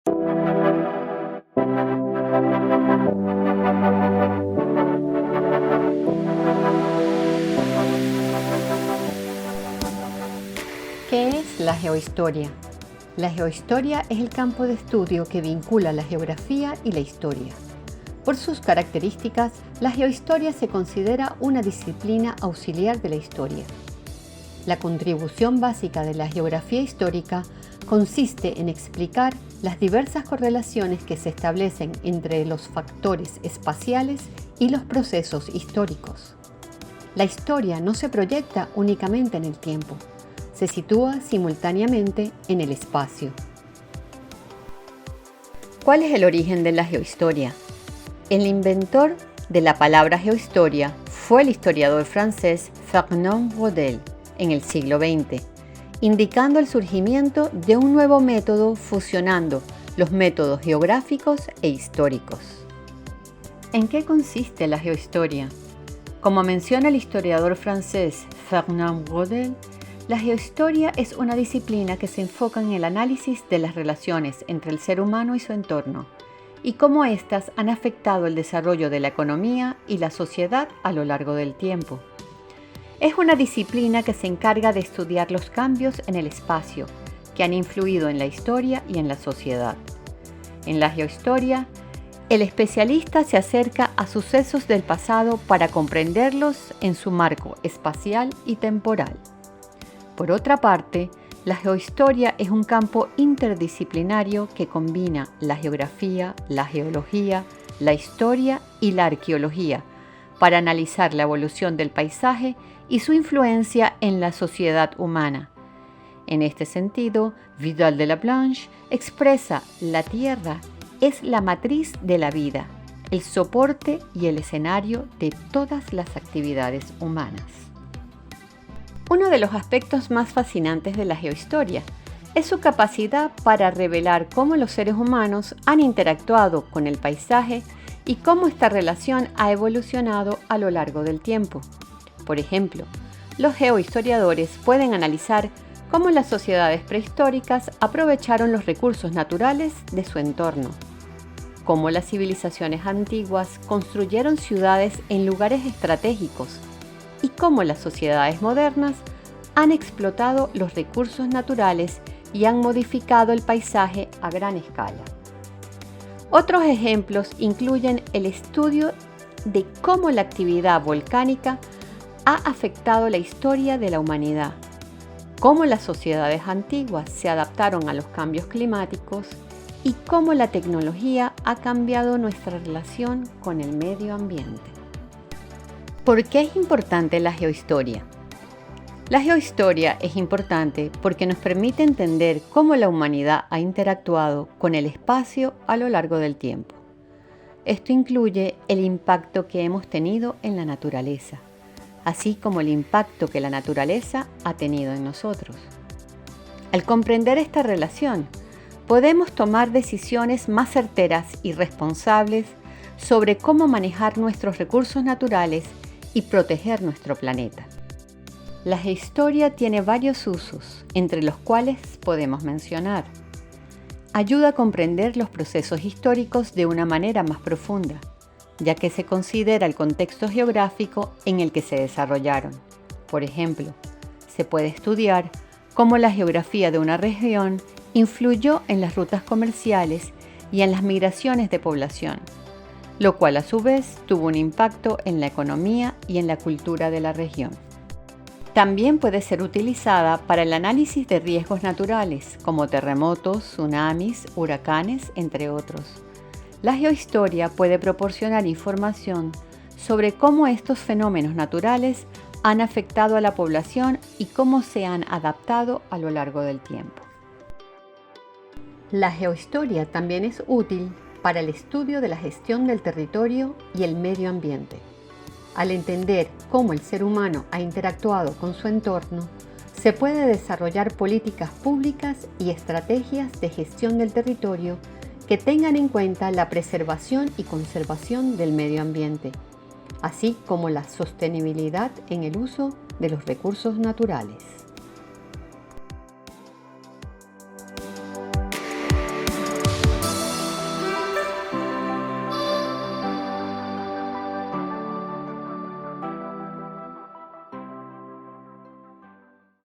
¿Qué es la geohistoria? La geohistoria es el campo de estudio que vincula la geografía y la historia. Por sus características, la geohistoria se considera una disciplina auxiliar de la historia. La contribución básica de la geografía histórica consiste en explicar las diversas correlaciones que se establecen entre los factores espaciales y los procesos históricos. La historia no se proyecta únicamente en el tiempo, se sitúa simultáneamente en el espacio. ¿Cuál es el origen de la geohistoria? El inventor de la palabra geohistoria fue el historiador francés Fernand Braudel en el siglo XX, indicando el surgimiento de un nuevo método fusionando los métodos geográficos e históricos. ¿En qué consiste la geohistoria? Como menciona el historiador francés Fernand Braudel, la geohistoria es una disciplina que se enfoca en el análisis de las relaciones entre el ser humano y su entorno y cómo éstas han afectado el desarrollo de la economía y la sociedad a lo largo del tiempo. Es una disciplina que se encarga de estudiar los cambios en el espacio que han influido en la historia y en la sociedad. En la geohistoria, el especialista se acerca a sucesos del pasado para comprenderlos en su marco espacial y temporal. Por otra parte, la geohistoria es un campo interdisciplinario que combina la geografía, la geología, la historia y la arqueología para analizar la evolución del paisaje y su influencia en la sociedad humana. En este sentido, Vidal de la Blanche expresa: la Tierra es la matriz de la vida, el soporte y el escenario de todas las actividades humanas. Uno de los aspectos más fascinantes de la geohistoria es su capacidad para revelar cómo los seres humanos han interactuado con el paisaje y cómo esta relación ha evolucionado a lo largo del tiempo. Por ejemplo, los geohistoriadores pueden analizar cómo las sociedades prehistóricas aprovecharon los recursos naturales de su entorno, cómo las civilizaciones antiguas construyeron ciudades en lugares estratégicos y cómo las sociedades modernas han explotado los recursos naturales y han modificado el paisaje a gran escala. Otros ejemplos incluyen el estudio de cómo la actividad volcánica ha afectado la historia de la humanidad, cómo las sociedades antiguas se adaptaron a los cambios climáticos y cómo la tecnología ha cambiado nuestra relación con el medio ambiente. ¿Por qué es importante la geohistoria? La geohistoria es importante porque nos permite entender cómo la humanidad ha interactuado con el espacio a lo largo del tiempo. Esto incluye el impacto que hemos tenido en la naturaleza, así como el impacto que la naturaleza ha tenido en nosotros. Al comprender esta relación, podemos tomar decisiones más certeras y responsables sobre cómo manejar nuestros recursos naturales y proteger nuestro planeta. La geohistoria tiene varios usos, entre los cuales podemos mencionar: ayuda a comprender los procesos históricos de una manera más profunda, ya que se considera el contexto geográfico en el que se desarrollaron. Por ejemplo, se puede estudiar cómo la geografía de una región influyó en las rutas comerciales y en las migraciones de población, lo cual a su vez tuvo un impacto en la economía y en la cultura de la región. También puede ser utilizada para el análisis de riesgos naturales, como terremotos, tsunamis, huracanes, entre otros. La geohistoria puede proporcionar información sobre cómo estos fenómenos naturales han afectado a la población y cómo se han adaptado a lo largo del tiempo. La geohistoria también es útil para el estudio de la gestión del territorio y el medio ambiente. Al entender cómo el ser humano ha interactuado con su entorno, se puede desarrollar políticas públicas y estrategias de gestión del territorio que tengan en cuenta la preservación y conservación del medio ambiente, así como la sostenibilidad en el uso de los recursos naturales.